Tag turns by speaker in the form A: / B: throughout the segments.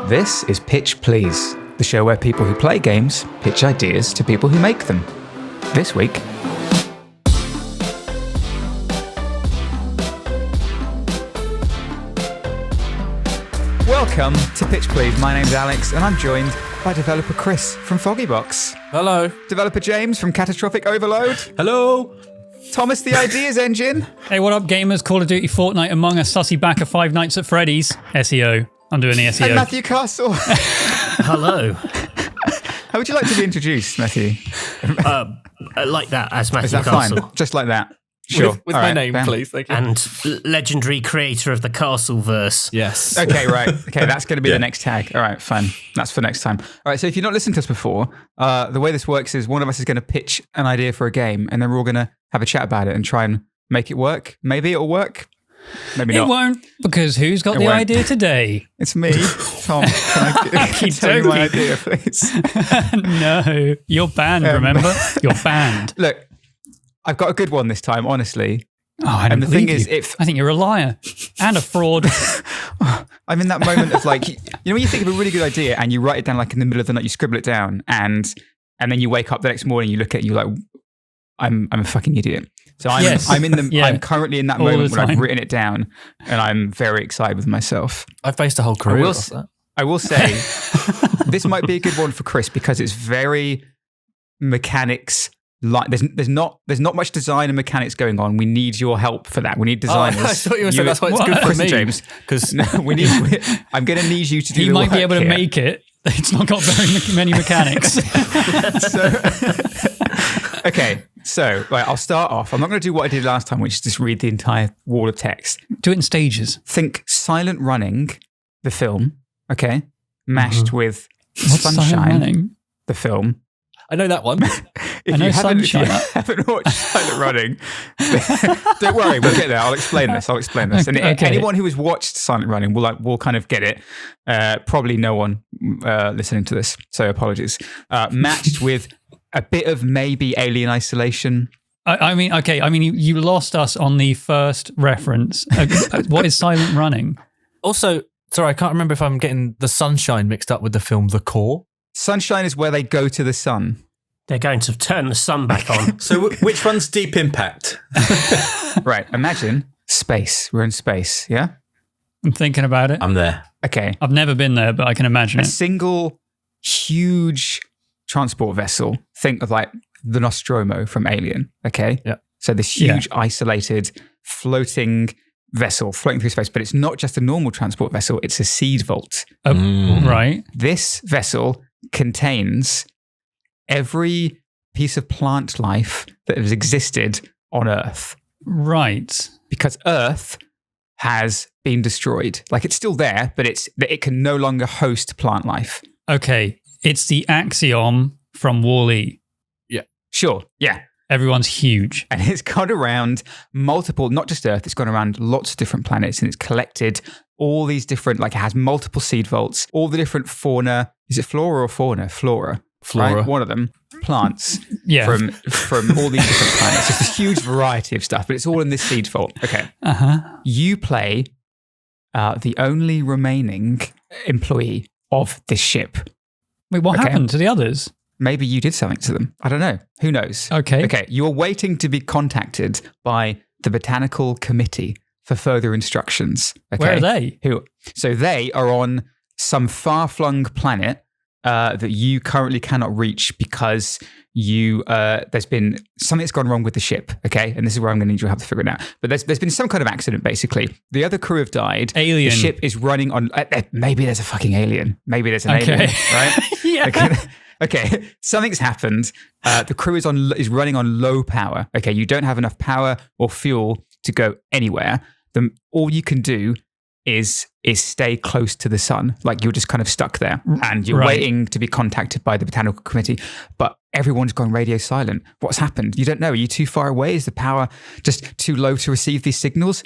A: This is Pitch Please, the show where people who play games pitch ideas to people who make them. This week... Welcome to Pitch Please. My name's Alex, and I'm joined by developer Chris from Foggybox.
B: Hello.
A: Developer James from Catastrophic Overload.
C: Hello.
A: Thomas the Ideas Engine.
D: Hey, what up, gamers? Call of Duty, Fortnite, Among Us, Sussy Backer, Five Nights at Freddy's. SEO. I'm doing the SEO.
A: And Matthew Castle.
C: Hello.
A: How would you like to be introduced, Matthew?
C: Like that, as Matthew
A: Is that
C: Castle.
A: fine? Just like that? Sure.
B: With
A: All
B: my
A: right,
B: name,
A: Ben.
B: please. Thank you.
C: And legendary creator of the Castleverse.
B: Yes.
A: Okay, right. Okay, that's going to be the next tag. All right, fine. That's for next time. All right, so if you've not listened to us before, the way this works is one of us is going to pitch an idea for a game, and then we're all going to have a chat about it and try and make it work. Maybe it'll work. Maybe not.
D: It won't, because who's got the
A: won't.
D: idea today?
A: It's me, Tom. Can I tell you my idea, please?
D: No, you're banned, remember? You're banned.
A: Look, I've got a good one this time, honestly.
D: Oh, I don't
A: And the thing
D: believe
A: is,
D: you.
A: if
D: I think you're a liar and a fraud.
A: I'm in that moment of like, you know, when you think of a really good idea and you write it down like in the middle of the night, you scribble it down, and then you wake up the next morning, you look at it, and you're like, I'm a fucking idiot. So I'm currently in that
D: All
A: moment
D: the
A: when I've
D: time.
A: written it down, and I'm very excited with myself.
B: I've based a whole career off that.
A: I will say this might be a good one for Chris because it's very mechanics. Like there's not much design and mechanics going on. We need your help for that. We need designers.
B: I thought you were saying that's why it's good for
A: Chris
B: me.
A: and James,
B: Because
A: no, I'm going to need you to do
D: You
A: the
D: might be
A: work
D: able to
A: here.
D: make it. It's not got very many mechanics.
A: Okay, so right, I'll start off. I'm not going to do what I did last time, which is just read the entire wall of text.
D: Do it in stages.
A: Think Silent Running, the film, okay, mashed with
D: What's Silent
A: Sunshine,
D: Running?
A: the film.
B: I know that one.
A: If
D: I know
A: you
D: Sunshine.
A: haven't watched Silent Running, don't worry, we'll get there. I'll explain this. And
D: Okay.
A: anyone who has watched Silent Running will kind of get it. Probably no one listening to this, so apologies. Matched with a bit of maybe Alien Isolation.
D: I mean, you lost us on the first reference. What is Silent Running?
B: Also, sorry, I can't remember if I'm getting The Sunshine mixed up with the film The Core.
A: Sunshine is where they go to the sun.
C: They're going to turn the sun back on.
E: So which one's Deep Impact?
A: Right, imagine space. We're in space, yeah?
D: I'm thinking about it.
E: I'm there.
A: Okay.
D: I've never been there, but I can imagine
A: A
D: it.
A: single huge transport vessel. Think of like the Nostromo from Alien, okay?
B: Yeah.
A: So this huge isolated floating vessel floating through space, but it's not just a normal transport vessel, it's a seed vault.
D: Right.
A: This vessel contains every piece of plant life that has existed on Earth.
D: Right.
A: Because Earth has been destroyed. Like it's still there, but it can no longer host plant life.
D: Okay. It's the axiom from Wall-E.
A: Sure, yeah.
D: Everyone's huge.
A: And it's gone around multiple, not just Earth, it's gone around lots of different planets, and it's collected all these different, like it has multiple seed vaults, all the different fauna. Is it flora or fauna? Flora.
B: Flora.
A: Right? One of them. Plants.
D: Yeah.
A: From all these different planets. It's a huge variety of stuff, but it's all in this seed vault. Okay.
D: Uh-huh.
A: You play the only remaining employee of this ship.
D: Wait, what happened to the others?
A: Maybe you did something to them. I don't know. Who knows?
D: Okay.
A: Okay. You're waiting to be contacted by the Botanical Committee for further instructions. Okay.
D: Where are they?
A: So they are on some far-flung planet that you currently cannot reach because there's been something that's gone wrong with the ship. Okay. And this is where I'm going to need your help to figure it out. But there's been some kind of accident, basically. The other crew have died.
D: Alien.
A: The ship is running on, maybe there's a fucking alien. Maybe there's an alien, right?
D: Yeah.
A: Okay, something's happened. The crew is running on low power. Okay, you don't have enough power or fuel to go anywhere. All you can do is stay close to the sun. Like you're just kind of stuck there, and you're waiting to be contacted by the Botanical Committee. But everyone's gone radio silent. What's happened? You don't know. Are you too far away? Is the power just too low to receive these signals?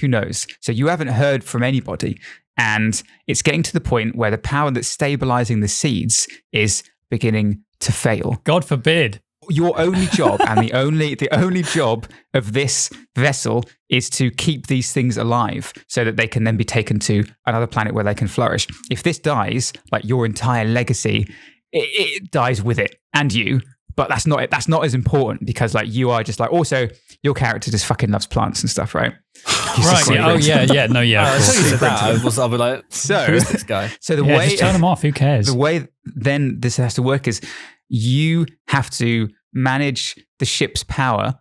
A: Who knows? So you haven't heard from anybody, and it's getting to the point where the power that's stabilizing the seeds is beginning to fail.
D: God forbid.
A: your only job and the only job of this vessel is to keep these things alive so that they can then be taken to another planet where they can flourish. If this dies, like your entire legacy, it dies with it and you. But that's not it. That's not as important because like you are just like, also your character just fucking loves plants and stuff, right?
D: Right. Yeah. Oh yeah. No. Yeah. Of
B: As soon as
D: course.
B: you said that, I'll be like,
A: So-
B: who is this guy?
A: So the
D: Yeah,
A: way
D: just turn them off. Who cares?
A: the way then this has to work is you have to manage the ship's power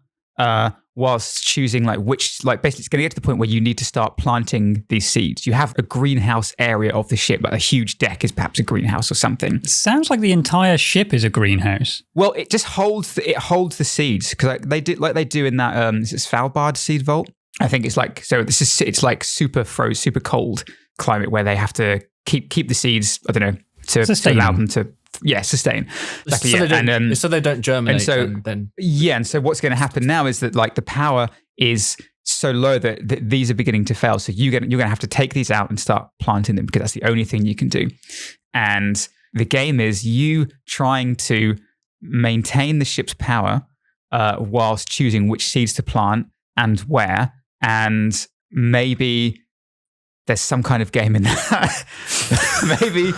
A: whilst choosing like which, like basically it's going to get to the point where you need to start planting these seeds. You have a greenhouse area of the ship, like a huge deck is perhaps a greenhouse or something.
D: Sounds like the entire ship is a greenhouse.
A: Well, it just holds the seeds because they do in that is it Svalbard seed vault? I think it's like, so it's like super cold climate where they have to keep the seeds, I don't know, to
D: Sustain.
A: allow them to sustain. Exactly,
B: So,
A: yeah.
B: so they don't germinate.
A: and so-
B: And then
A: Yeah, and so what's going to happen now is that like the power is so low that these are beginning to fail. So you're going to have to take these out and start planting them because that's the only thing you can do. And the game is you trying to maintain the ship's power whilst choosing which seeds to plant and where. And maybe there's some kind of game in that. Maybe.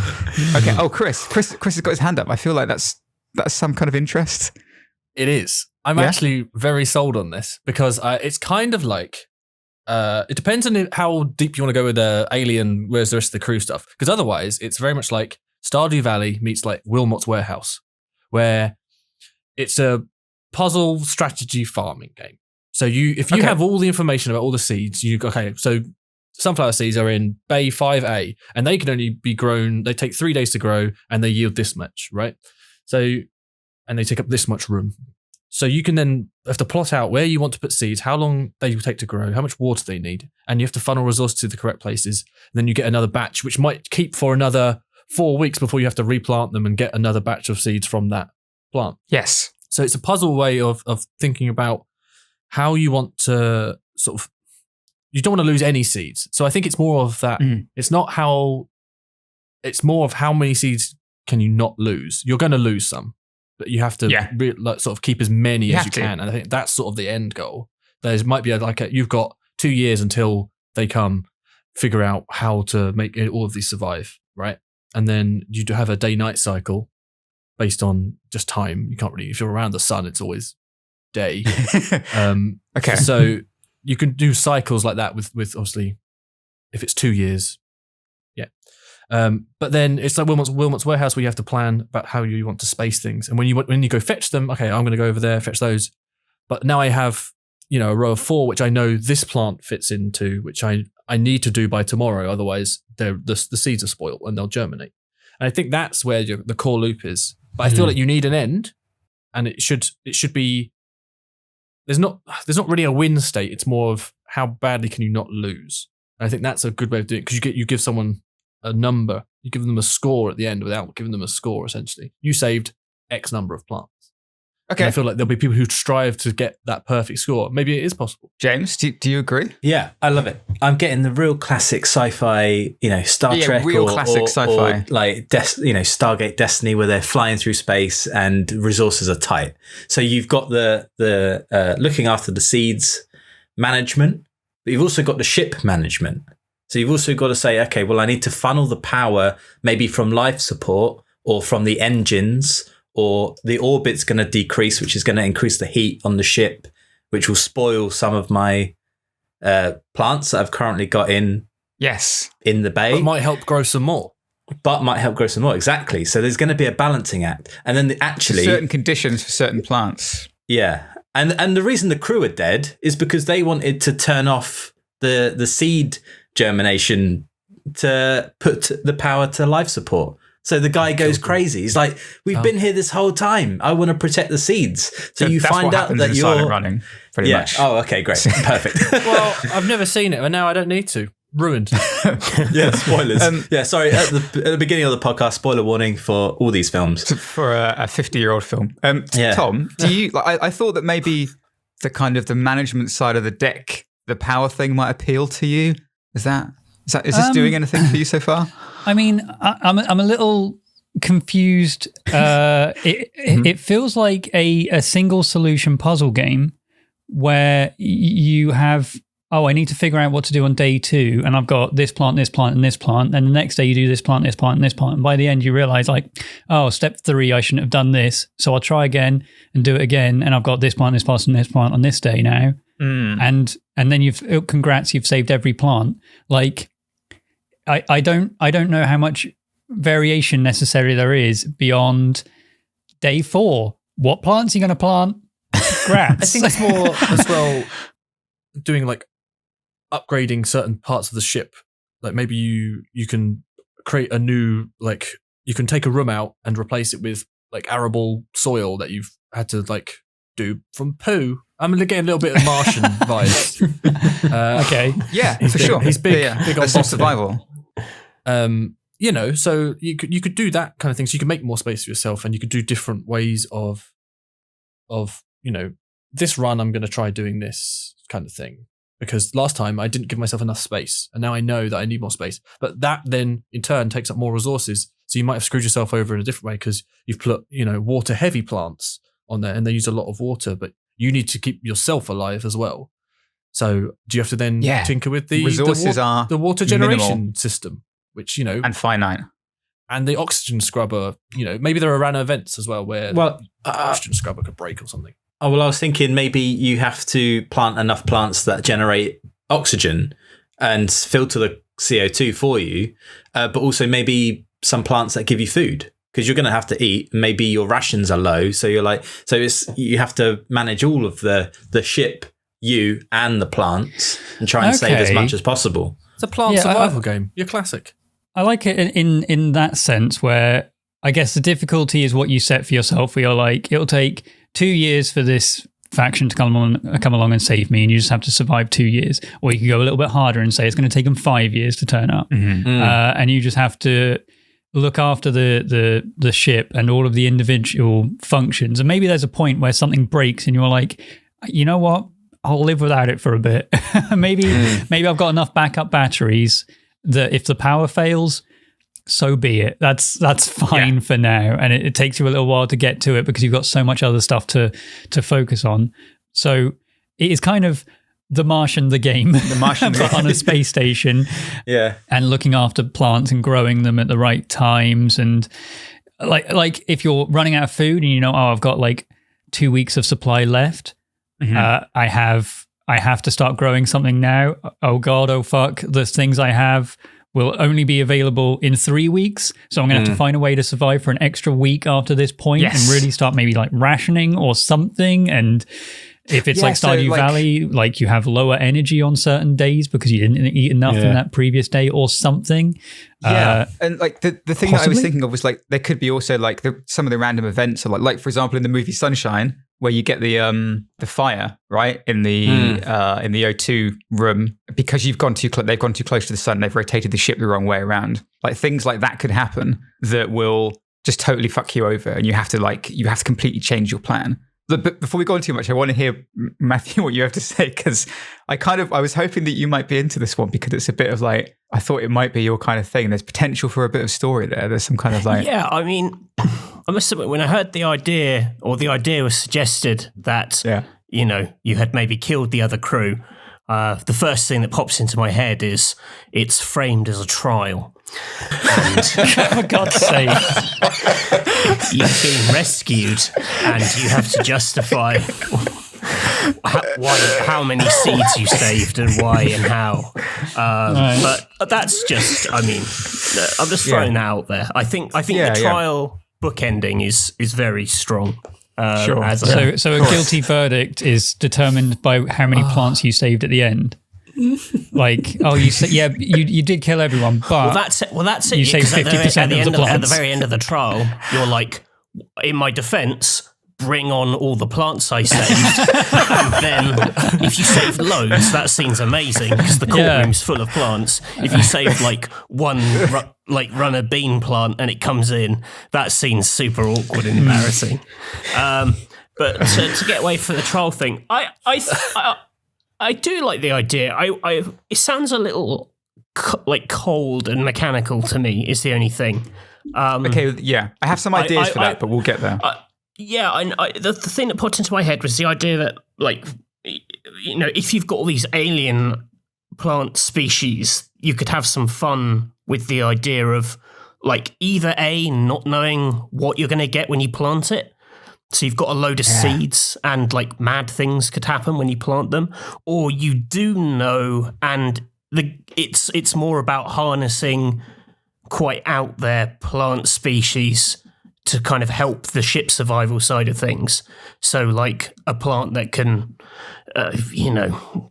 A: Okay. Oh, Chris has got his hand up. I feel like that's some kind of interest.
B: it is. I'm
A: Yeah?
B: actually very sold on this because it's kind of like, it depends on how deep you want to go with the Alien, where's the rest of the crew stuff. Because otherwise, it's very much like Stardew Valley meets like Wilmot's Warehouse, where it's a puzzle strategy farming game. So if you
A: Okay.
B: have all the information about all the seeds, so sunflower seeds are in Bay 5A and they can only be grown, they take 3 days to grow and they yield this much, right? So, and they take up this much room. So you can then have to plot out where you want to put seeds, how long they will take to grow, how much water they need, and you have to funnel resources to the correct places. Then you get another batch, which might keep for another 4 weeks before you have to replant them and get another batch of seeds from that plant.
A: Yes.
B: So it's a puzzle way of thinking about how you want to sort of, you don't want to lose any seeds. So I think it's more of that. It's more of how many seeds can you not lose. You're going to lose some, but you have to sort of keep as many as you can. And I think that's sort of the end goal. There might be you've got 2 years until they come figure out how to make all of these survive, right? And then you do have a day-night cycle based on just time. You can't really, if you're around the sun, it's always day.
A: Okay.
B: So you can do cycles like that with obviously, if it's 2 years, yeah. But then it's like Wilmot's Warehouse where you have to plan about how you want to space things. And when you go fetch them, okay, I'm going to go over there, fetch those. But now I have, a row of 4, which I know this plant fits into, which I need to do by tomorrow. Otherwise, the seeds are spoiled and they'll germinate. And I think that's where the core loop is. But I feel like you need an end, and it should be. There's not really a win state. It's more of how badly can you not lose. And I think that's a good way of doing it because you give someone a number, you give them a score at the end without giving them a score. Essentially, you saved X number of plants.
A: Okay.
B: And I feel like there'll be people who strive to get that perfect score. Maybe it is possible.
A: James, do you agree?
E: Yeah, I love it. I'm getting the real classic sci-fi, Star
A: Yeah,
E: Trek
A: real classic sci-fi.
E: or like Stargate Destiny, where they're flying through space and resources are tight. So you've got the looking after the seeds management, but you've also got the ship management. So you've also got to say, okay, well, I need to funnel the power maybe from life support or from the engines, or the orbit's going to decrease, which is going to increase the heat on the ship, which will spoil some of my plants that I've currently got in the bay.
B: But might help grow some more.
E: Exactly. So there's going to be a balancing act. And then
A: certain conditions for certain plants.
E: Yeah. And the reason the crew are dead is because they wanted to turn off the seed germination to put the power to life support. So the guy goes crazy. He's like, we've been here this whole time. I want to protect the seeds. So you
A: that's
E: find
A: what
E: out
A: happens
E: that
A: in
E: you're
A: Silent Running, pretty much.
E: Oh, okay, great. Perfect.
B: Well, I've never seen it, and now I don't need to. Ruined.
E: Yeah, spoilers. Sorry, at the beginning of the podcast, spoiler warning for all these films.
A: For a 50-year-old film. Tom, do you? I thought that maybe the kind of the management side of the deck, the power thing might appeal to you. Is this doing anything for you so far?
D: I mean, I'm a little confused. It feels like a single solution puzzle game where you have, I need to figure out what to do on day 2, and I've got this plant, and this plant. Then the next day you do this plant, and this plant. And by the end you realize step 3, I shouldn't have done this. So I'll try again and do it again. And I've got this plant, and this plant on this day now. And then congrats, you've saved every plant. Like, I don't know how much variation necessary there is beyond day 4. What plants are you going to plant? Grats.
B: I think it's more as well doing like upgrading certain parts of the ship. Like maybe you can create a new, like you can take a room out and replace it with like arable soil that you've had to like do from poo. I'm getting a little bit of Martian vibes.
A: Okay. Yeah, for
B: big,
A: sure.
B: He's big, big on
A: That's not survival.
B: So you could do that kind of thing. So you can make more space for yourself, and you could do different ways of this run I'm going to try doing this kind of thing, because last time I didn't give myself enough space, and now I know that I need more space. But that then in turn takes up more resources. So you might have screwed yourself over in a different way because you've put water heavy plants on there, and they use a lot of water, but you need to keep yourself alive as well. So do you have to then tinker with the
A: resources are
B: the water generation
A: minimal.
B: System, which
A: and finite,
B: and the oxygen scrubber? Maybe there are random events as well where the oxygen scrubber could break or something.
E: Oh, well, I was thinking maybe you have to plant enough plants that generate oxygen and filter the CO2 for you, but also maybe some plants that give you food, because you're going to have to eat. Maybe your rations are low, so you have to manage all of the ship, you and the plants, and try and save as much as possible.
B: It's a plant survival game. You're classic.
D: I like it in that sense, where I guess the difficulty is what you set for yourself. Where you're like, it'll take 2 years for this faction to come along and save me, and you just have to survive 2 years. Or you can go a little bit harder and say it's going to take them 5 years to turn up, and you just have to look after the ship and all of the individual functions. And maybe there's a point where something breaks, and you're like, you know what? I'll live without it for a bit. maybe I've got enough backup batteries that if the power fails, so be it. That's fine for now. And it takes you a little while to get to it because you've got so much other stuff to focus on. So it is kind of The Martian, the game. The Martian, but on a space station.
E: Yeah.
D: And looking after plants and growing them at the right times. And like if you're running out of food and I've got like 2 weeks of supply left, I have to start growing something now. Oh God, oh fuck, the things I have will only be available in 3 weeks. So I'm going to have to find a way to survive for an extra week after this point and really start maybe like rationing or something. And if it's like Stardew Valley, like you have lower energy on certain days because you didn't eat enough in that previous day or something.
A: Yeah. And like the thing that I was thinking of was like, there could be also like some of the random events are like for example, in the movie Sunshine, where you get the fire, right? In the O2 room, because they've gone too close to the sun, they've rotated the ship the wrong way around. Like things like that could happen that will just totally fuck you over, and you have to completely change your plan. But before we go on too much, I want to hear, Matthew, what you have to say, because I was hoping that you might be into this one, because it's a bit of like, I thought it might be your kind of thing. There's potential for a bit of story there. There's some kind of like...
C: Yeah, I mean, I must admit, when I heard the idea, or the idea was suggested that, you had maybe killed the other crew, the first thing that pops into my head is it's framed as a trial. And
D: for God's sake.
C: You've been rescued and you have to justify how many seeds you saved and why and how. But that's just, I mean, I'm just throwing that out there. I think the trial bookending is very strong.
D: Sure. So a guilty verdict is determined by how many plants you saved at the end. Like, you did kill everyone, but
C: that's it.
D: You saved 50% of the plants.
C: At the very end of the trial, you're like, in my defense, bring on all the plants I saved. And then if you save loads, that seems amazing because the courtroom's full of plants. If you save like one runner bean plant and it comes in, that seems super awkward and embarrassing. But to get away from the trial thing, I do like the idea. It sounds a little like cold and mechanical to me, is the only thing.
A: Okay, yeah, I have some ideas for that, but we'll get there.
C: The thing that popped into my head was the idea that, like, you know, if you've got all these alien plant species, you could have some fun with the idea of, like, either not knowing what you're going to get when you plant it. So you've got a load of seeds and, like, mad things could happen when you plant them, or you do know, and it's more about harnessing quite out there plant species to kind of help the ship survival side of things. So, like, a plant that can, you know,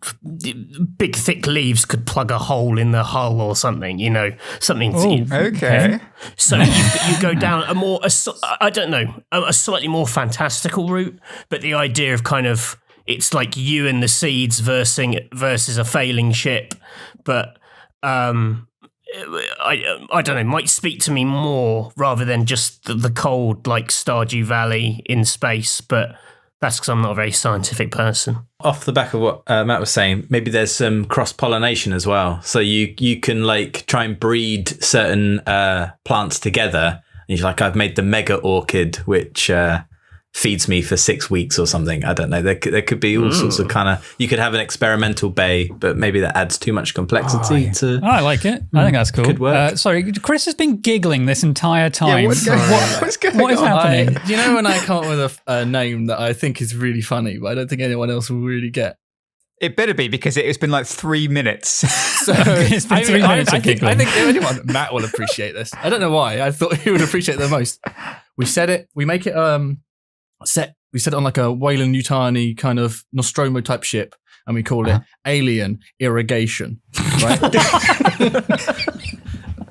C: big thick leaves could plug a hole in the hull or something, you know, something.
A: Okay.
C: So you go down a slightly more fantastical route, but the idea of kind of, it's like you and the seeds versus a failing ship, but I don't know, might speak to me more rather than just the cold, like, Stardew Valley in space, but that's because I'm not a very scientific person.
E: Off the back of what Matt was saying, maybe there's some cross-pollination as well. So you can, like, try and breed certain plants together. And you're like, I've made the mega orchid, which feeds me for 6 weeks or something. I don't know. There could be all sorts of kind of, you could have an experimental bay, but maybe that adds too much complexity to.
D: I like it. I think that's cool.
E: Could work.
D: Sorry, Chris has been giggling this entire time.
A: Yeah, what's going on?
D: What is happening?
B: Do you know when I come up with a name that I think is really funny, but I don't think anyone else will really get?
A: It better be, because it's been like 3 minutes.
B: So
D: It's been 3 minutes
B: I
D: of
B: think
D: giggling.
B: anyone, Matt will appreciate this. I don't know why. I thought he would appreciate it the most. We said it. We make it we set it on like a Weyland-Yutani kind of Nostromo type ship, and we call it Alien Irrigation, right?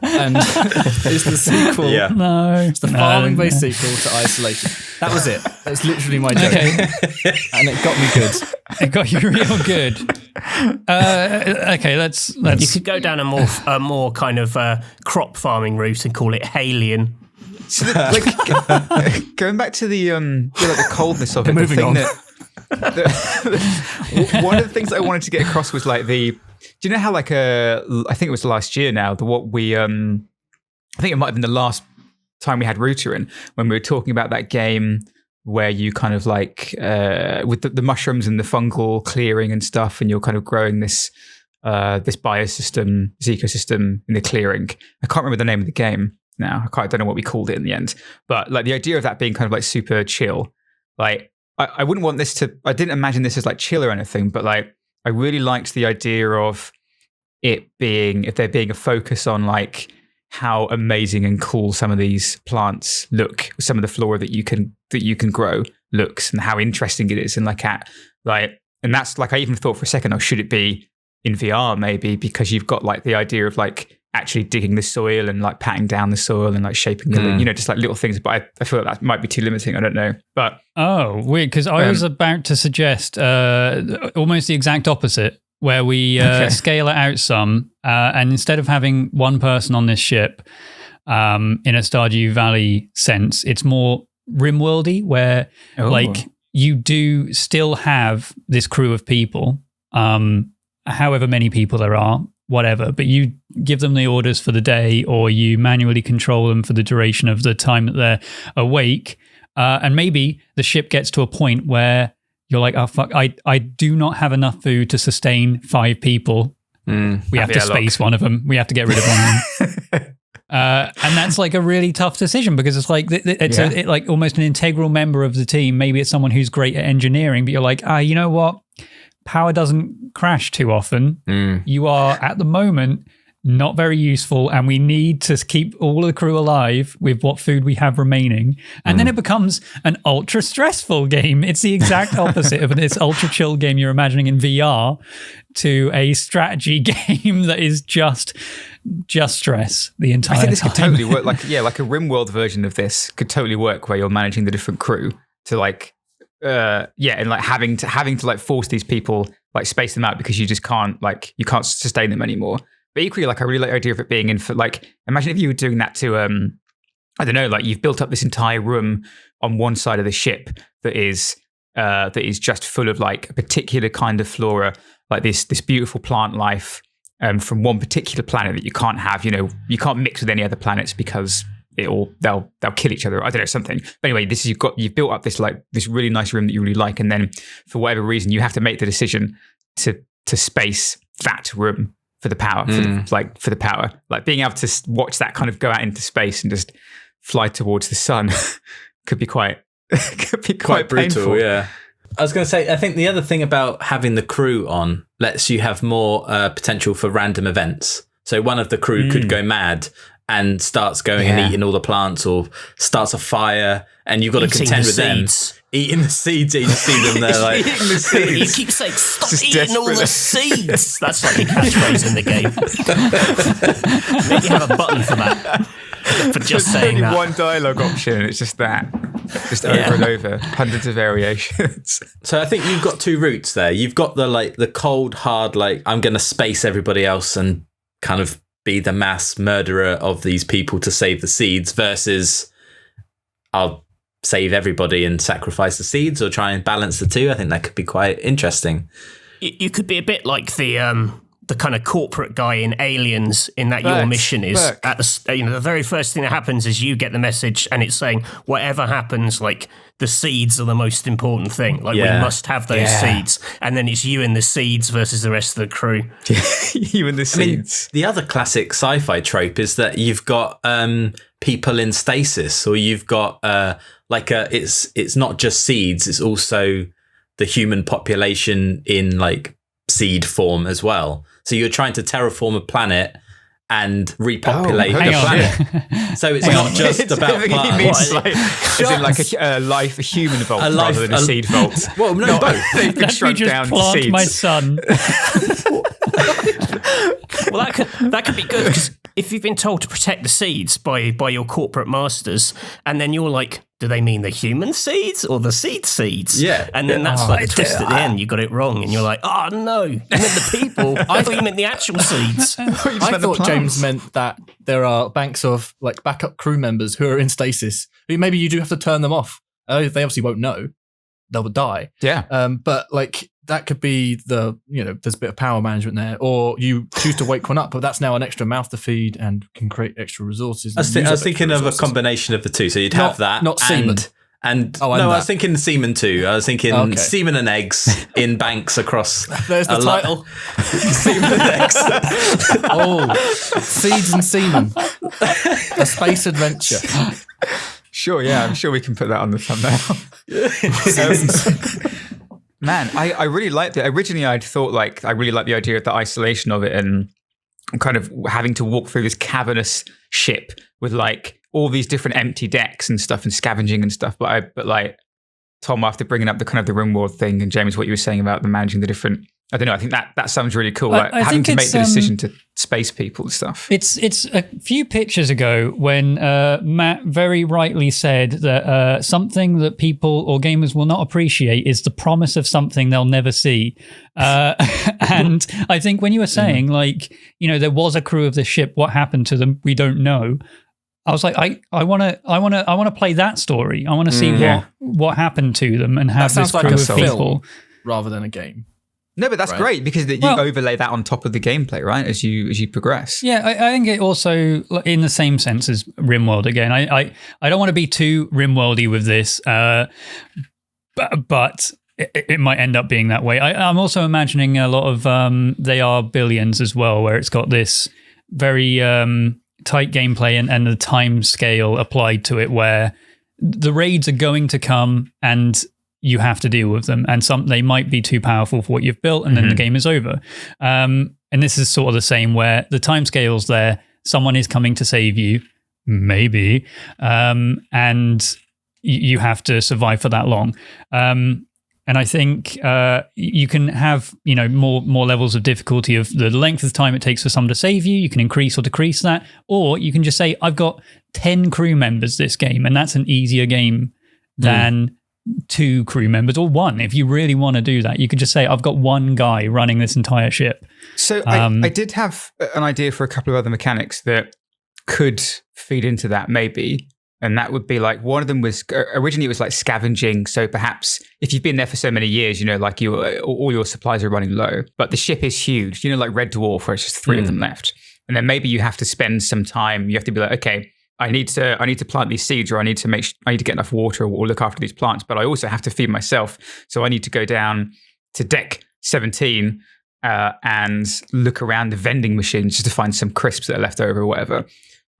B: And it's the sequel.
E: Yeah.
D: No.
B: It's the farming-based sequel to Isolation. That was it. That's literally my joke.
D: Okay.
B: And it got me good.
D: It got you real good. Okay, let's.
C: You could go down a more kind of crop farming route and call it Halian.
A: So going back to the coldness of it,
B: Moving on.
A: One of the things that I wanted to get across was, like, do you know how, like, I think it was last year now, I think it might have been the last time we had Router in, when we were talking about that game where you kind of, like, with the mushrooms and the fungal clearing and stuff, and you're kind of growing this biosystem, this ecosystem in the clearing. I can't remember the name of the game now. I don't know what we called it in the end, but, like, the idea of that being kind of, like, super chill, like, I wouldn't want this to, I didn't imagine this as, like, chill or anything, but, like, I really liked the idea of it being, if there being a focus on, like, how amazing and cool some of these plants look, some of the flora that you can grow looks, and how interesting it is, and and that's, like, I even thought for a second, should it be in VR maybe, because you've got, like, the idea of, like, actually digging the soil and, like, patting down the soil and, like, shaping the, just, like, little things. But I feel like that might be too limiting. I don't know. But
D: weird, because I was about to suggest almost the exact opposite, where we scale it out some, and instead of having one person on this ship, in a Stardew Valley sense, it's more RimWorldy, where like, you do still have this crew of people, however many people there are, whatever, but you give them the orders for the day, or you manually control them for the duration of the time that they're awake. And maybe the ship gets to a point where you're like, oh, fuck, I do not have enough food to sustain 5 people. We have to space one of them. We have to get rid of one. And that's, like, a really tough decision, because it's like, it's like almost an integral member of the team. Maybe it's someone who's great at engineering, but you're like, you know what? Power doesn't crash too often. You are, at the moment, not very useful, and we need to keep all the crew alive with what food we have remaining. And then it becomes an ultra stressful game. It's the exact opposite of this ultra chill game you're imagining in VR to a strategy game that is just stress the entire time.
A: I think this could totally work. Like a RimWorld version of this could totally work, where you're managing the different crew to, like, and, like, having to like force these people, like, space them out, because you just can't, like, you can't sustain them anymore. But equally, like, I really like the idea of it being in for, like, imagine if you were doing that to I don't know, like, you've built up this entire room on one side of the ship that is just full of, like, a particular kind of flora, like this beautiful plant life from one particular planet that you can't have, you can't mix with any other planets, because they'll kill each other. I don't know, something. But anyway, you've built up this really nice room that you really like, and then for whatever reason you have to make the decision to space that room for the power, for the power. Like being able to watch that kind of go out into space and just fly towards the sun could be quite brutal.
E: Painful. Yeah. I was going to say, I think the other thing about having the crew on lets you have more potential for random events. So one of the crew could go mad and starts going and eating all the plants, or starts a fire, and you've got to contend with them. Eating the seeds, you just see them there like
A: eating the seeds.
C: You keep saying, stop
A: Just
C: eating all the seeds. That's like a catchphrase in the game. Maybe have a button for that. For just saying
A: only
C: that.
A: one dialogue option, and it's just that. Just over and over. Hundreds of variations.
E: So I think you've got two routes there. You've got the cold, hard, I'm going to space everybody else and kind of be the mass murderer of these people to save the seeds, versus I'll save everybody and sacrifice the seeds, or try and balance the two. I think that could be quite interesting.
C: You could be a bit like the kind of corporate guy in Aliens, in that your mission is at the very first thing that happens is you get the message and it's saying whatever happens, like the seeds are the most important thing. Like we must have those seeds, and then it's you and the seeds versus the rest of the crew.
A: You and the seeds.
E: The other classic sci-fi trope is that you've got people in stasis, or you've got it's not just seeds, it's also the human population in seed form as well. So you're trying to terraform a planet and repopulate the planet. So it's not just about plants.
A: A human vault rather than a seed vault.
E: Well, no, both.
A: They've been shrunk down to seeds.
D: My son.
C: Well, that could be good, because if you've been told to protect the seeds by your corporate masters, and then you're like, do they mean the human seeds or the seed seeds?
E: Yeah.
C: And then that's the twist at the end. You got it wrong, and you're like, oh no, you meant the people. I thought you meant the actual seeds.
B: I thought James meant that there are banks of backup crew members who are in stasis, who maybe you do have to turn them off. They obviously won't know. They'll die.
A: Yeah.
B: But that could be there's a bit of power management there, or you choose to wake one up, but that's now an extra mouth to feed and can create extra resources.
E: I was thinking of a combination of the two. So you'd have that.
B: Not semen.
E: I was thinking semen too. I was thinking semen and eggs in banks across.
B: There's the title.
E: Semen and eggs.
B: Seeds and semen. A space adventure.
A: Sure, yeah, I'm sure we can put that on the thumbnail. Man, I really liked it. Originally, I'd thought I really liked the idea of the isolation of it, and kind of having to walk through this cavernous ship with all these different empty decks and stuff, and scavenging and stuff. But Tom, after bringing up the kind of the rim world thing, and James, what you were saying about the managing the different, I don't know, I think that sounds really cool. Having to make the decision to space people and stuff.
D: It's a few pictures ago when Matt very rightly said that something that people or gamers will not appreciate is the promise of something they'll never see. And I think when you were saying there was a crew of the ship, what happened to them, we don't know. I was like, I want to play that story. I want to see what happened to them and have this crew of people
B: rather than a game.
A: No, but that's great, because you overlay that on top of the gameplay, right? As you progress.
D: Yeah, I think it also, in the same sense as RimWorld again. I don't want to be too RimWorldy with this, but it might end up being that way. I'm also imagining a lot of They Are Billions as well, where it's got this very tight gameplay and the time scale applied to it, where the raids are going to come and you have to deal with them, and they might be too powerful for what you've built, and then the game is over. And this is sort of the same, where the timescale's there, someone is coming to save you, maybe, and you have to survive for that long. And I think you can have more levels of difficulty of the length of time it takes for someone to save you. You can increase or decrease that, or you can just say, I've got 10 crew members this game, and that's an easier game than 2 crew members, or 1. If you really want to do that, you could just say, I've got 1 guy running this entire ship.
A: So I did have an idea for a couple of other mechanics that could feed into that, maybe. And that would be one of them was, originally it was scavenging. So perhaps if you've been there for so many years, all your supplies are running low, but the ship is huge, like Red Dwarf, where it's just 3 of them left. And then maybe you have to spend some time, you have to be okay, I need to plant these seeds, or I need to get enough water or look after these plants, but I also have to feed myself. So I need to go down to deck 17 and look around the vending machines just to find some crisps that are left over or whatever.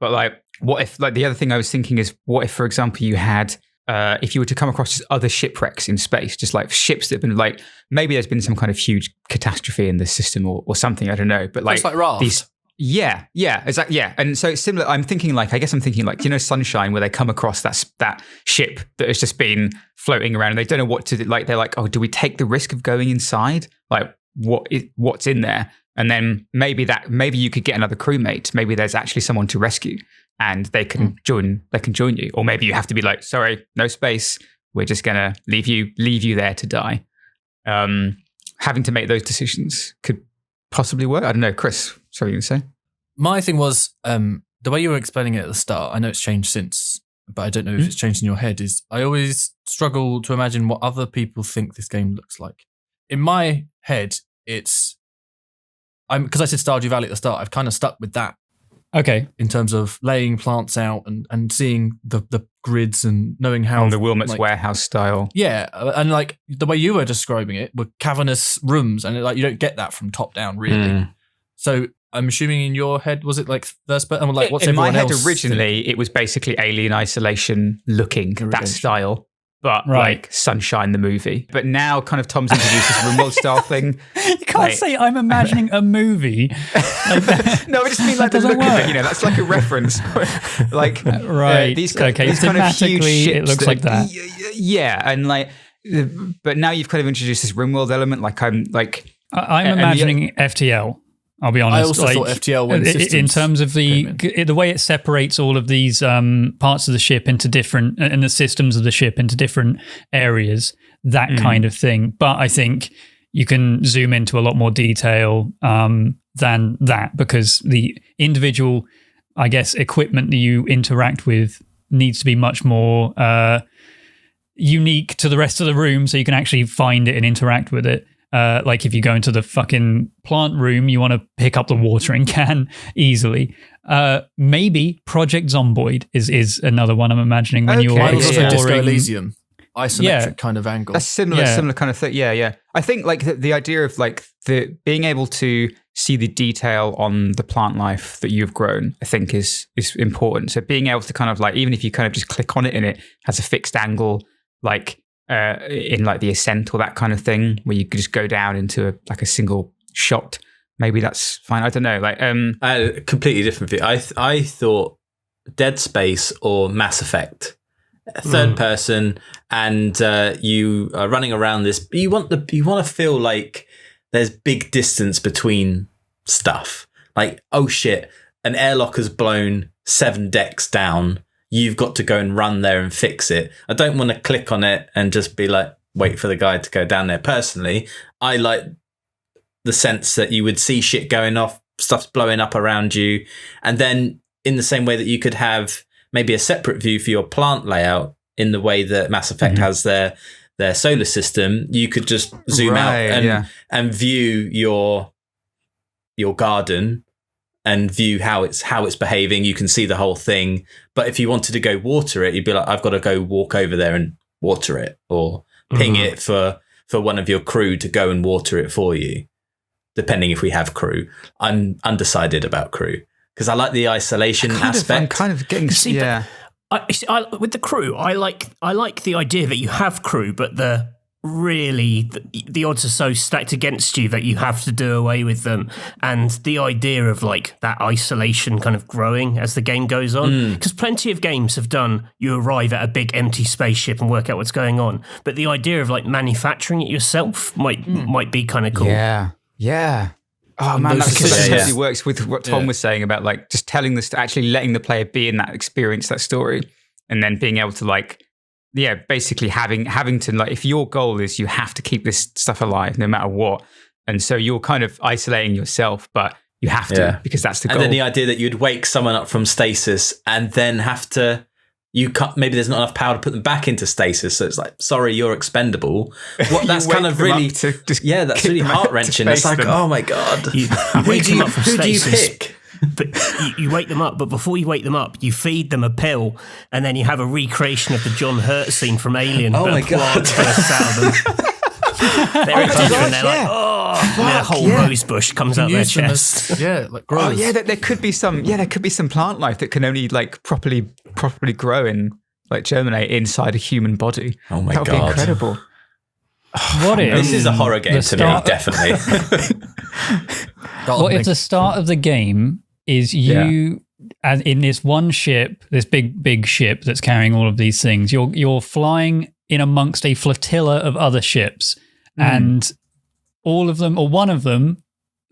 A: But like, what if, like, the other thing I was thinking is, what if, for example, you had, if you were to come across just other shipwrecks in space, just like ships that have been like, maybe there's been some kind of huge catastrophe in the system or something, I don't know. But like,
B: it's like rafts.
A: these, yeah, exactly, yeah. And so it's similar. I'm thinking like, you know, Sunshine, where they come across that ship that has just been floating around and they don't know what to do. Like, they're like, oh, do we take the risk of going inside? Like, what's in there? And then maybe you could get another crewmate. Maybe there's actually someone to rescue, and they can join you. Or maybe you have to be like, sorry, no space. We're just gonna leave you there to die. Having to make those decisions could possibly work. I don't know, Chris. Sorry, you were going to say?
B: My thing was the way you were explaining it at the start. I know it's changed since, but I don't know if it's changed in your head. Is I always struggle to imagine what other people think this game looks like. In my head, because I said Stardew Valley at the start. I've kind of stuck with that.
D: Okay.
B: In terms of laying plants out and seeing the grids and knowing how
A: the Wilmot's warehouse style.
B: Yeah, and like the way you were describing it were cavernous rooms, and like you don't get that from top down really. So I'm assuming in your head, was it like first person? Like, what's
A: in my
B: everyone
A: head
B: else
A: originally?
B: think?
A: It was basically Alien Isolation looking,
B: Irrigation.
A: that style. But like Sunshine the movie. But now kind of Tom's introduced this RimWorld style thing.
D: You can't say I'm imagining a movie.
A: No, I just mean like the look of it. You know, that's like a reference. Like these kind of huge ships.
D: It looks like that.
A: Yeah, and like, but now you've kind of introduced this RimWorld element. Like I'm
D: imagining FTL. I'll be honest.
B: I also thought FTL when systems
D: in terms of the way it separates all of these parts of the ship into different, and the systems of the ship into different areas, that kind of thing. But I think you can zoom into a lot more detail than that, because the individual, I guess, equipment that you interact with needs to be much more unique to the rest of the room, so you can actually find it and interact with it. Like if you go into the fucking plant room, you want to pick up the watering can easily. Maybe Project Zomboid is another one I'm imagining when you're
B: also
D: exploring.
B: Disco Elysium, isometric kind of angle.
A: A similar kind of thing. Yeah. I think like the idea of like the being able to see the detail on the plant life that you've grown, I think is important. So being able to kind of like, even if you kind of just click on it and it has a fixed angle, like in like the ascent or that kind of thing, where you could just go down into a single shot. Maybe that's fine. I don't know. Like,
E: I had a completely different view. I thought Dead Space or Mass Effect, third person, and you are running around this. You want to feel like there's big distance between stuff. Like, oh shit, an airlock has blown 7 decks down. You've got to go and run there and fix it. I don't want to click on it and just be like, wait for the guy to go down there. Personally, I like the sense that you would see shit going off, stuff's blowing up around you. And then in the same way that you could have maybe a separate view for your plant layout, in the way that Mass Effect has their solar system, you could just zoom out and view your garden and view how it's behaving. You can see the whole thing. But if you wanted to go water it, you'd be like, I've got to go walk over there and water it, or ping it for one of your crew to go and water it for you, depending if we have crew. I'm undecided about crew because I like the isolation aspect.
A: I'm kind of getting
C: with the crew, I like the idea that you have crew, but the odds are so stacked against you that you have to do away with them, and the idea of like that isolation kind of growing as the game goes on, because plenty of games have done, you arrive at a big empty spaceship and work out what's going on, but the idea of like manufacturing it yourself might be kind of cool.
A: Yeah. Oh man, that totally works with what Tom was saying about like just telling actually letting the player be in that experience, that story, and then being able to like, basically having to like, if your goal is you have to keep this stuff alive no matter what, and so you're kind of isolating yourself, but you have to because that's the goal.
E: And then the idea that you'd wake someone up from stasis and then have to, maybe there's not enough power to put them back into stasis, so it's like, sorry, you're expendable. That's kind of really, that's really heart wrenching. It's like, oh my god,
C: who do you pick? but you wake them up. But before you wake them up, you feed them a pill, and then you have a recreation of the John Hurt scene from Alien.
E: Oh
C: but
E: my
C: a plant
E: God.
C: bursts out of them. They're in danger, and they're like, oh, and then a whole rose bush comes out their
B: Use them
C: chest.
B: as, like grows.
A: Oh yeah, there could be some. Yeah, there could be some plant life that can only like properly grow and like germinate inside a human body.
E: Oh my
A: that would be
E: God.
A: incredible.
D: What if
E: This is a horror game
D: the
E: to me,
D: start-
E: definitely.
D: What if the start of the game is you, as in this one ship, this big ship that's carrying all of these things? You're flying in amongst a flotilla of other ships, and all of them, or one of them,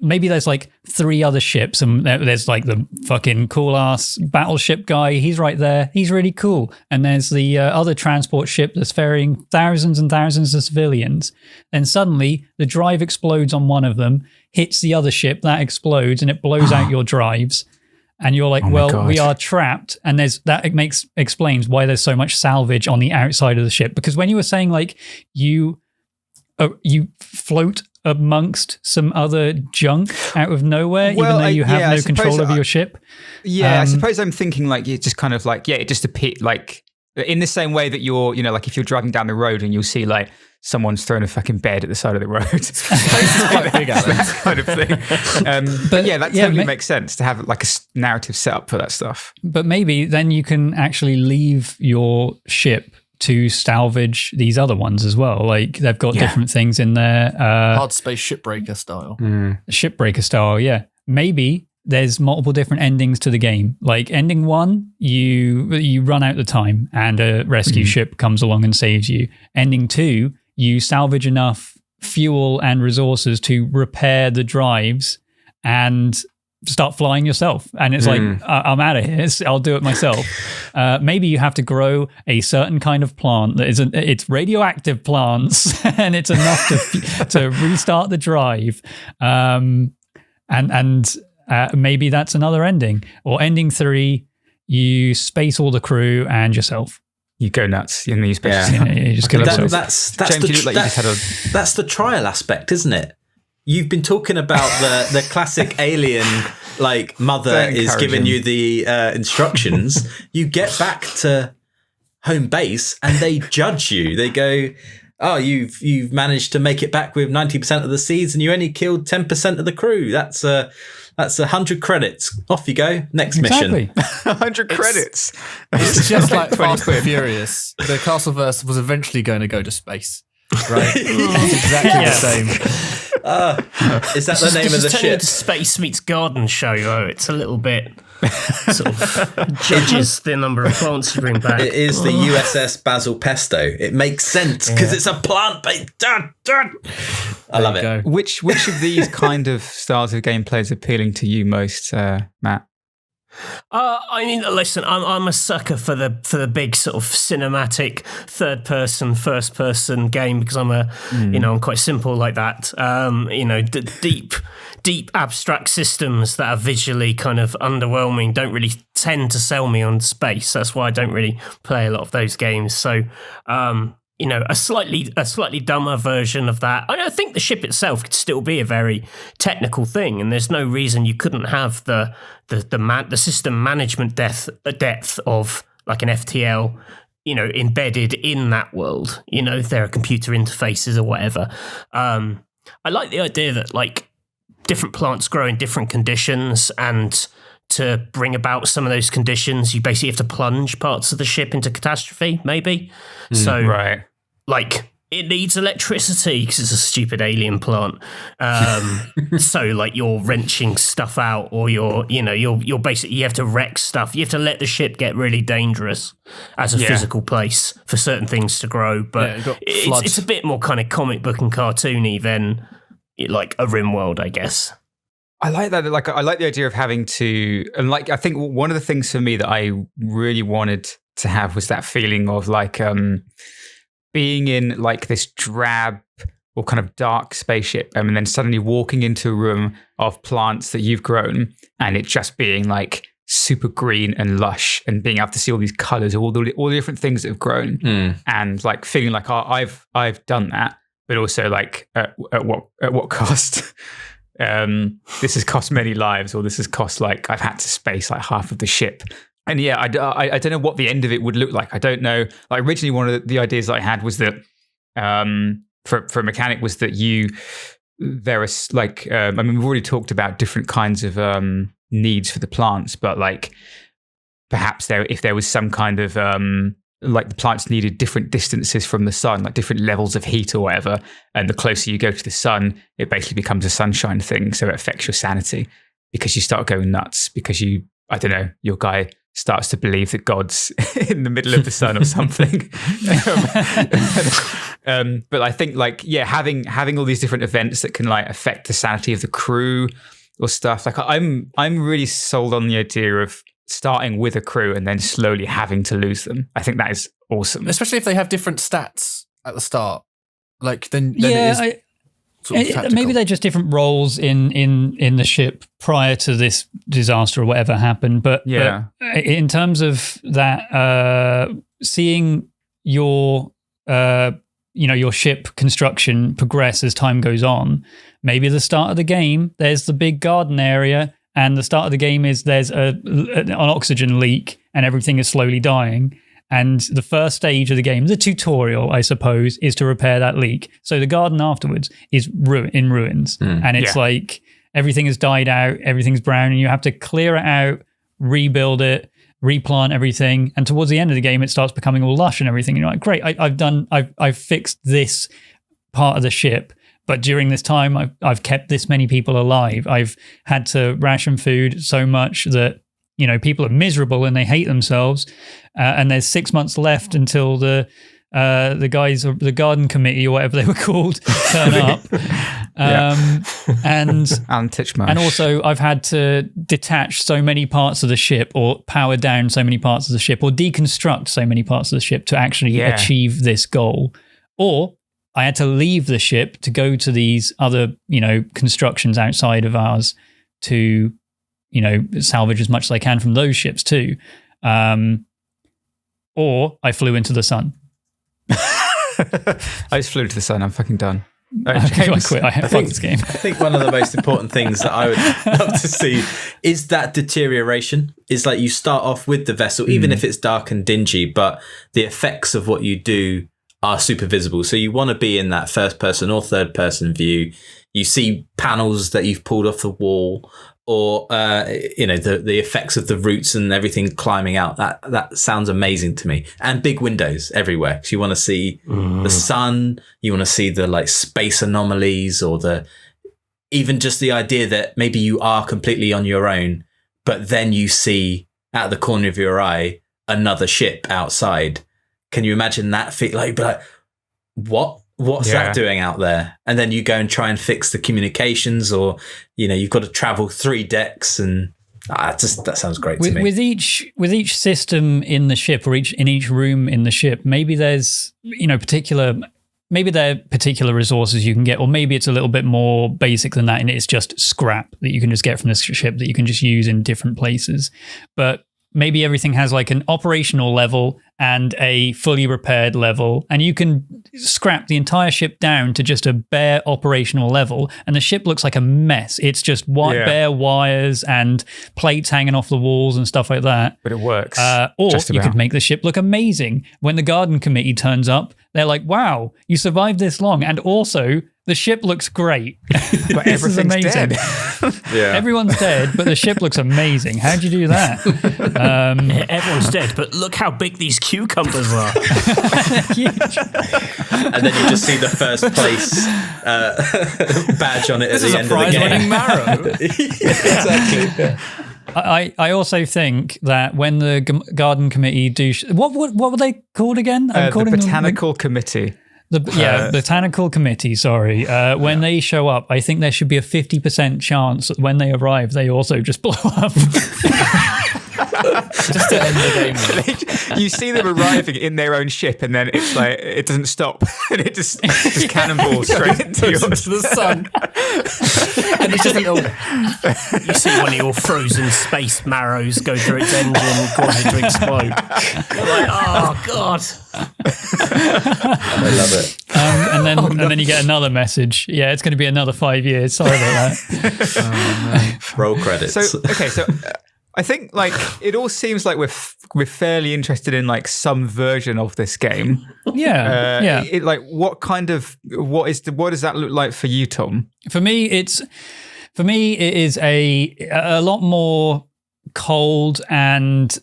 D: maybe there's like 3 other ships, and there's like the fucking cool ass battleship guy. He's right there. He's really cool. And there's the other transport ship that's ferrying thousands and thousands of civilians. And suddenly the drive explodes on one of them, hits the other ship, that explodes, and it blows out your drives. And you're like,
A: Oh my
D: well,
A: God.
D: we are trapped. And explains why there's so much salvage on the outside of the ship. Because when you were saying like you float amongst some other junk out of nowhere,
A: Well,
D: even though you have
A: I
D: no control
A: suppose
D: over your ship.
A: Yeah, I suppose I'm thinking like it just kind of like it just appears like in the same way that you're like if you're driving down the road and you'll see like someone's thrown a fucking bed at the side of the road. It's quite big at that kind of thing. But yeah, that totally makes sense to have like a narrative set up for that stuff.
D: But maybe then you can actually leave your ship to salvage these other ones as well. Like they've got different things in there.
B: Hard space shipbreaker style.
D: Shipbreaker style, yeah. Maybe there's multiple different endings to the game. Like ending 1, you run out the time and a rescue ship comes along and saves you. Ending 2, you salvage enough fuel and resources to repair the drives and start flying yourself. And it's like, I'm out of here. I'll do it myself. Maybe you have to grow a certain kind of plant that it's radioactive plants and it's enough to restart the drive. Maybe that's another ending. Or ending 3, you space all the crew and yourself.
A: You go nuts. You just
D: You just kill yourself.
E: That's
A: James, you look like you just had
E: that's the trial aspect, isn't it? You've been talking about the classic alien, like mother
A: Very
E: is giving
A: encouraging.
E: you the instructions. You get back to home base and they judge you. They go, oh, you've managed to make it back with 90% of the seeds and you only killed 10% of the crew. That's 100 credits. Off you go. Next mission.
A: 100 credits.
B: It's just like
A: 20
B: Fast and
A: quid.
B: Furious. The Castleverse was eventually going to go to space, right? It's exactly the same.
E: Is that the name of the ship?
C: Space Meets Garden show. Oh, it's a little bit sort of judges the number of plants you bring back.
E: It is the USS Basil Pesto. It makes sense because it's a plant-based. I love it.
B: Go.
A: Which of these kind of styles of gameplay is appealing to you most, Matt?
C: I mean, listen, I'm a sucker for the big sort of cinematic third person, first person game because I'm I'm quite simple like that. The deep abstract systems that are visually kind of underwhelming don't really tend to sell me on space. That's why I don't really play a lot of those games. So, a slightly dumber version of that. I think the ship itself could still be a very technical thing, and there's no reason you couldn't have the system management depth of like an FTL, embedded in that world. If there are computer interfaces or whatever. I like the idea that like different plants grow in different conditions, and to bring about some of those conditions, you basically have to plunge parts of the ship into catastrophe, maybe. So,
A: Right.
C: like, it needs electricity because it's a stupid alien plant. So, like, you're wrenching stuff out, or you're basically, you have to wreck stuff. You have to let the ship get really dangerous as a physical place for certain things to grow. But
B: you've got floods.
C: it's a bit more kind of comic book and cartoony than like a Rim world, I guess.
A: I like that. Like, I like the idea of having to, and like, I think one of the things for me that I really wanted to have was that feeling of like being in like this drab or kind of dark spaceship, and then suddenly walking into a room of plants that you've grown, and it just being like super green and lush, and being able to see all these colors, all the different things that have grown, and like feeling like, oh, I've done that, but also like at what cost? this has cost many lives, or this has cost like I've had to space like half of the ship. And yeah, I don't know what the end of it would look like. I don't know. Like originally, one of the ideas that I had was that for a mechanic was that there is like I mean, we've already talked about different kinds of needs for the plants, but like perhaps if there was some kind of like the plants needed different distances from the sun, like different levels of heat or whatever, and the closer you go to the sun, it basically becomes a sunshine thing, so it affects your sanity because you start going nuts because I don't know, your guy starts to believe that God's in the middle of the sun or something. But I think like, yeah, having all these different events that can like affect the sanity of the crew or stuff. Like I'm really sold on the idea of starting with a crew and then slowly having to lose them. I think that is awesome.
B: Especially if they have different stats at the start. Like then it is sort of tactical.
D: Maybe they're just different roles in the ship prior to this disaster or whatever happened. But in terms of that, seeing your your ship construction progress as time goes on, maybe at the start of the game, there's the big garden area, and the start of the game is there's an oxygen leak and everything is slowly dying. And the first stage of the game, the tutorial, I suppose, is to repair that leak. So the garden afterwards is in ruins. And it's like everything has died out, everything's brown, and you have to clear it out, rebuild it, replant everything. And towards the end of the game, it starts becoming all lush and everything. And you're like, great, I've fixed this part of the ship. But during this time, I've kept this many people alive. I've had to ration food so much that people are miserable and they hate themselves. And there's 6 months left until the guys of the garden committee or whatever they were called turn up. And also I've had to detach so many parts of the ship or power down so many parts of the ship or deconstruct so many parts of the ship to actually achieve this goal. Or I had to leave the ship to go to these other, constructions outside of ours to salvage as much as I can from those ships too. Or I flew into the sun.
A: I just flew into the sun. I'm fucking done.
D: I quit. I fucked this game.
E: I think one of the most important things that I would love to see is that deterioration. Is like you start off with the vessel, even if it's dark and dingy, but the effects of what you do are super visible. So you want to be in that first person or third person view. You see panels that you've pulled off the wall, or the effects of the roots and everything climbing out. That sounds amazing to me. And big windows everywhere. So you want to see the sun, you want to see the like space anomalies, or even just the idea that maybe you are completely on your own, but then you see out of the corner of your eye another ship outside. Can you imagine that? Be like, what's that doing out there? And then you go and try and fix the communications, or you've got to travel 3 decks, and that sounds great to me.
D: With each system in the ship, or in each room in the ship, maybe there's maybe there are particular resources you can get, or maybe it's a little bit more basic than that, and it's just scrap that you can just get from this ship that you can just use in different places. But maybe everything has like an operational level and a fully repaired level, and you can scrap the entire ship down to just a bare operational level, and the ship looks like a mess. It's just bare wires and plates hanging off the walls and stuff like that.
A: But it works.
D: Or you could make the ship look amazing. When the garden committee turns up, they're like, wow, you survived this long, and also the ship looks great.
A: But everything's dead.
D: Everyone's dead, but the ship looks amazing. How'd you do that?
C: Everyone's dead, but look how big these cucumbers are.
E: And then you just see the first place badge on it at the end of the game.
B: Marrow.
E: Exactly.
D: I also think that when the garden committee do... What were they called again?
A: The Botanical Committee.
D: The Botanical Committee, sorry. When they show up, I think there should be a 50% chance that when they arrive, they also just blow up.
B: Just to end the game.
A: You see them arriving in their own ship, and then it's like it doesn't stop, and it just cannonballs straight into
B: the sun. And it's just a little.
C: You see one of your frozen space marrows go through its engine and cause it to explode. You're like, oh god.
E: I love it.
D: And then you get another message. Yeah, it's going to be another 5 years. Sorry about that.
E: Roll credits.
A: So I think like it all seems like we're fairly interested in like some version of this game.
D: Yeah,
A: Like what does that look like for you, Tom?
D: For me, it is a lot more cold and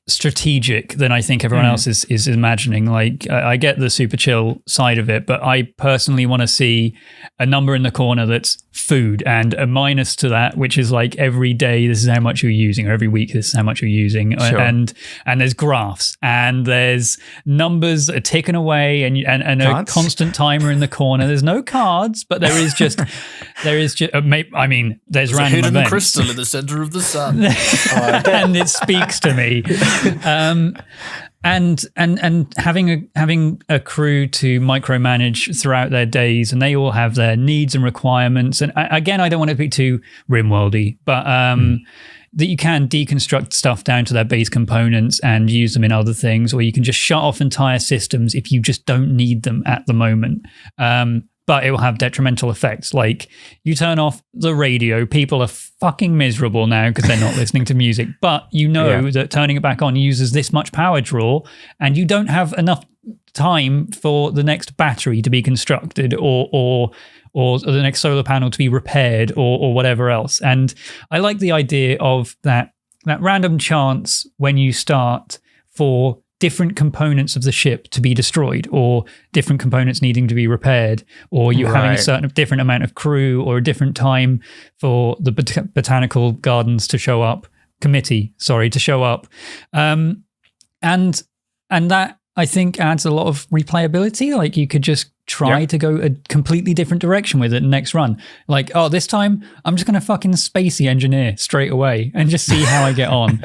D: strategic than I think everyone else is imagining. Like I get the super chill side of it, but I personally want to see a number in the corner that's food and a minus to that, which is like every day this is how much you're using, or every week this is how much you're using.
A: Sure.
D: And there's graphs and there's numbers that are ticking away and a constant timer in the corner. There's no cards, but there is just there's
B: There's
D: random
B: a hidden
D: events.
B: crystal in the center of the sun.
D: And it speaks to me. And having a crew to micromanage throughout their days, and they all have their needs and requirements. And again, I don't want to be too rimworldy, but that you can deconstruct stuff down to their base components and use them in other things, or you can just shut off entire systems if you just don't need them at the moment. But it will have detrimental effects. Like you turn off the radio, people are fucking miserable now because they're not listening to music. But you know that turning it back on uses this much power draw, and you don't have enough time for the next battery to be constructed or the next solar panel to be repaired or whatever else. And I like the idea of that random chance when you start for different components of the ship to be destroyed, or different components needing to be repaired, or you having a different amount of crew, or a different time for the botanical gardens to show up, to show up. And that I think adds a lot of replayability. Like you could just try to go a completely different direction with it next run. Like, oh, this time I'm just going to fucking spacey engineer straight away and just see how I get on.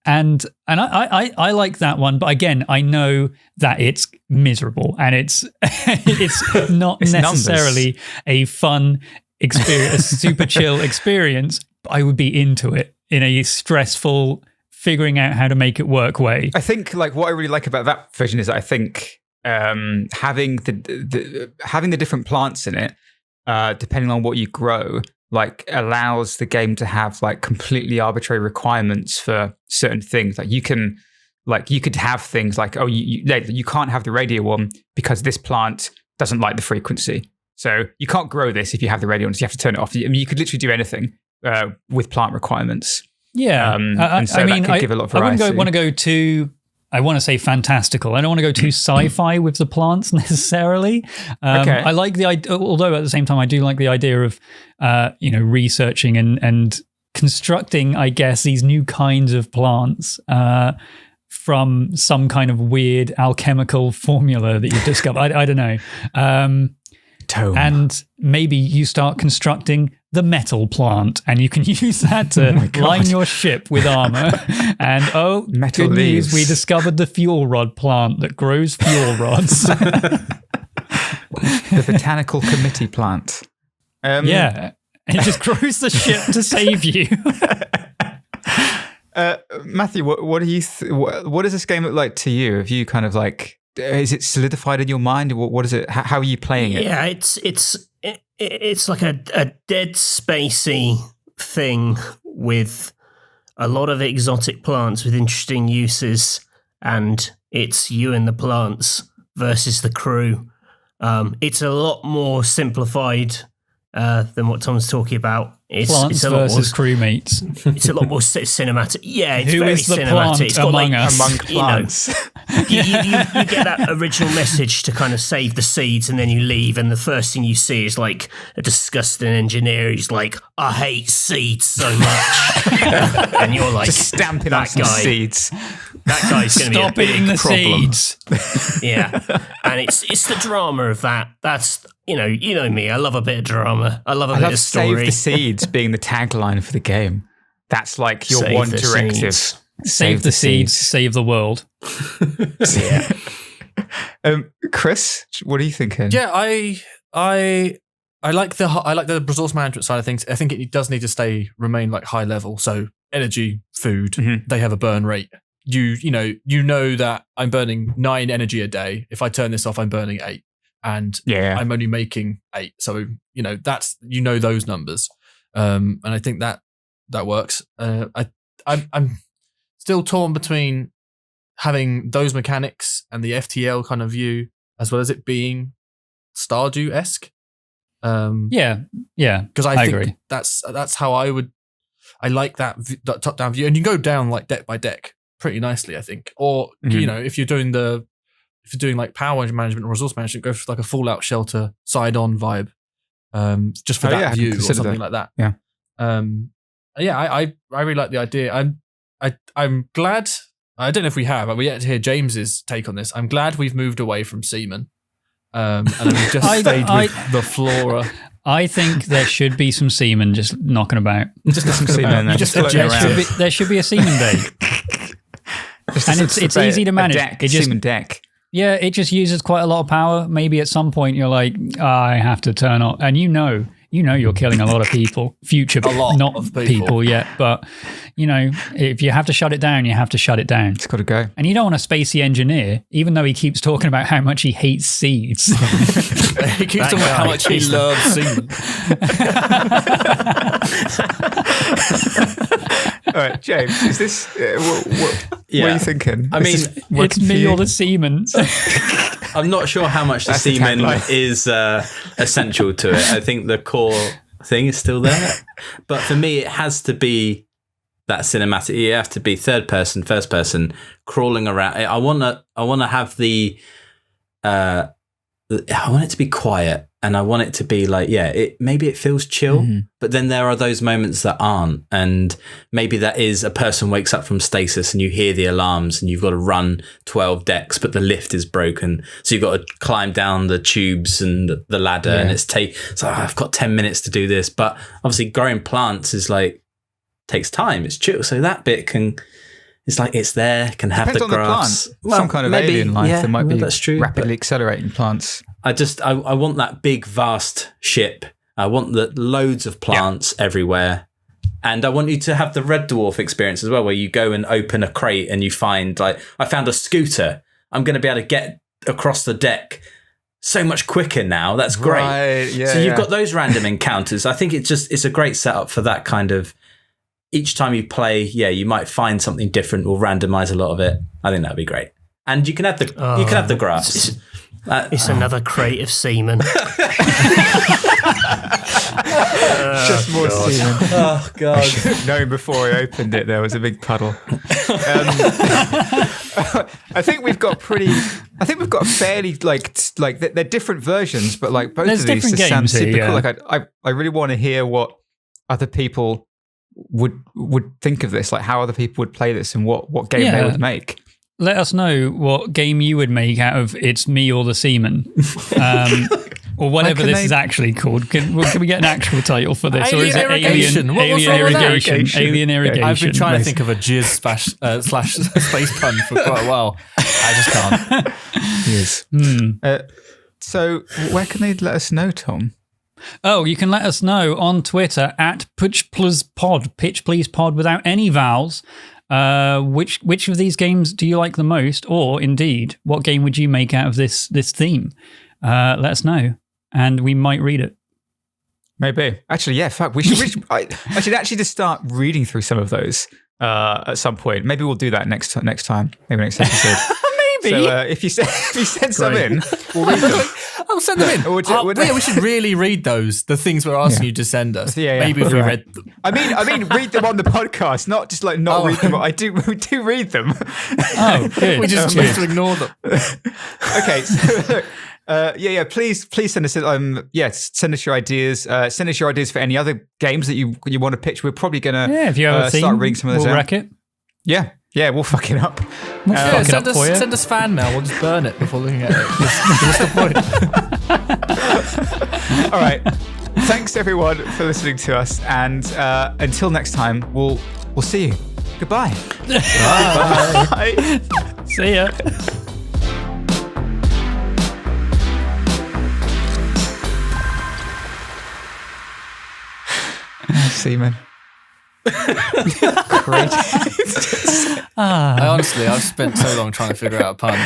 D: And I like that one, but again, I know that it's miserable and it's not necessarily a fun experience, a super chill experience. But I would be into it in a stressful, figuring out how to make it work way.
A: I think like what I really like about that version is that I think having the different plants in it, depending on what you grow, like allows the game to have like completely arbitrary requirements for certain things. Like you could have things like, oh, you can't have the radio on because this plant doesn't like the frequency. So you can't grow this if you have the radio on, so you have to turn it off. I mean, you could literally do anything with plant requirements.
D: Yeah.
A: And so that could give a lot of variety.
D: I want to say fantastical. I don't want to go too sci-fi with the plants necessarily. I like the idea, although at the same time I do like the idea of researching and constructing, I guess, these new kinds of plants from some kind of weird alchemical formula that you've discovered. I don't know. And maybe you start constructing the metal plant, and you can use that to line your ship with armor. And
A: metal
D: good
A: leaves.
D: news, we discovered the fuel rod plant that grows fuel rods.
A: The botanical committee plant.
D: It just grows the ship to save you.
A: Matthew, what do you? What does this game look like to you? Have you kind of like? Is it solidified in your mind? What is it? How are you playing it?
C: Yeah, it's like a dead spacey thing with a lot of exotic plants with interesting uses, and it's you and the plants versus the crew. It's a lot more simplified than what Tom's talking about.
D: Plants versus crewmates.
C: It's a lot more cinematic. Yeah, it's
D: Who
C: very
D: is the
C: cinematic.
D: plant
C: It's got
D: among
C: like,
D: us?
A: Among plants.
C: You get that original message to kind of save the seeds, and then you leave, and the first thing you see is like a disgusting engineer. He's like, "I hate seeds so much," and you're like,
A: just stamping out some seeds.
C: That guy's going to be a
D: Stop eating
C: big
D: the
C: problem.
D: seeds.
C: Yeah, and it's the drama of that. That's you know me. I love a bit of drama. I love a bit of story.
A: Save the seeds being the tagline for the game. that's like your
C: Save
A: one
C: the
A: directive.
C: seeds.
D: Save the seeds, save the world.
C: Yeah.
A: Chris, what are you thinking?
B: Yeah, I like the resource management side of things. I think it does need to remain like high level. So energy, food, they have a burn rate. You know that I'm burning 9 energy a day. If I turn this off, I'm burning 8, and I'm only making 8. So that's those numbers, and I think that works. I'm still torn between having those mechanics and the FTL kind of view, as well as it being Stardew-esque. Because I think
D: agree.
B: that's how I like that top-down view, and you can go down like deck by deck pretty nicely, I think. Or if you're doing like power management or resource management, go for like a Fallout Shelter side-on vibe, just for that view or something like that.
A: Yeah,
B: I really like the idea. I'm glad. I don't know if we have, but we yet to hear James's take on this. I'm glad we've moved away from semen, and we've just stayed with the flora.
D: I think there should be some semen just knocking about.
A: Just some semen.
D: There should be a semen bay. And it's easy to manage.
A: Semen deck.
D: Yeah, it just uses quite a lot of power. Maybe at some point you're like, I have to turn off. And you're killing a lot of people. People yet, but if you have to shut it down, you have to shut it down.
A: It's got to go.
D: And you don't want a spacey engineer, even though he keeps talking about how much he hates seeds.
B: He keeps talking about how much he loves semen.
A: All right, James, is this what are you thinking?
E: I mean,
D: it's me or the semen.
E: I'm not sure how much the semen is essential to it. I think the core thing is still there, but for me, it has to be that cinematic. You have to be third person, first person, crawling around. I want to have I want it to be quiet, and I want it to be like, maybe it feels chill, but then there are those moments that aren't, and maybe that is a person wakes up from stasis and you hear the alarms and you've got to run 12 decks, but the lift is broken, so you've got to climb down the tubes and the ladder, and it's I've got 10 minutes to do this, but obviously growing plants is like takes time. It's chill, so that bit it's like it's there, can have
A: Depends
E: the
A: on the
E: grass.
A: plant. Some kind of alien life that might be
E: that's true,
A: rapidly accelerating plants.
E: I want that big, vast ship. I want loads of plants everywhere. And I want you to have the Red Dwarf experience as well, where you go and open a crate and you find, like, I found a scooter. I'm going to be able to get across the deck so much quicker now. That's great.
A: Right,
E: so you've got those random encounters. I think it's a great setup for that kind of, each time you play, you might find something different or randomize a lot of it. I think that'd be great. And you can have the grass.
C: It's another crate of semen.
A: Just more semen.
E: Oh God! I
A: should have known before I opened it. There was a big puddle. I think we've got a fairly like they're different versions, but like both of these just sound super cool. Like I really want to hear what other people would think of this, like how other people would play this and what game they would make.
D: Let us know what game you would make out of It's Me or the Seaman. Or whatever this is actually called. Can we get an actual title for this?
B: Alien
D: or is it
B: Irrigation?
D: Alien Irrigation? Alien Irrigation.
B: I've been trying to think of a jizz slash space pun for quite a while. I just can't.
A: Yes. So where can they let us know, Tom?
D: Oh, you can let us know on Twitter at PitchPleasePod, PitchPleasePod without any vowels. Which of these games do you like the most, or indeed, what game would you make out of this theme? Let us know, and we might read it.
A: Maybe. Actually, fuck. I should actually just start reading through some of those at some point. Maybe we'll do that next time. Maybe next episode.
D: Maybe.
A: So if you send some in, we'll read them.
B: I'll send them in. We should really read those. The things we're asking you to send us. Maybe if we read them.
A: I mean, read them on the podcast, not just like not read them. We do read them.
D: Oh, good.
B: We just choose to ignore them.
A: Okay. So, please send us send us your ideas. Send us your ideas for any other games that you want to pitch. We're probably gonna
D: if you have a theme,
A: start reading some of those
D: we'll
A: out.
D: wreck it.
A: Yeah, we'll fuck it up.
B: Send us fan mail. We'll just burn it before looking at it. What's the point?
A: All right. Thanks everyone for listening to us, and until next time, we'll we'll see you. Goodbye.
E: Bye.
D: See ya.
A: Seaman.
B: I honestly, I've spent so long trying to figure out a pun.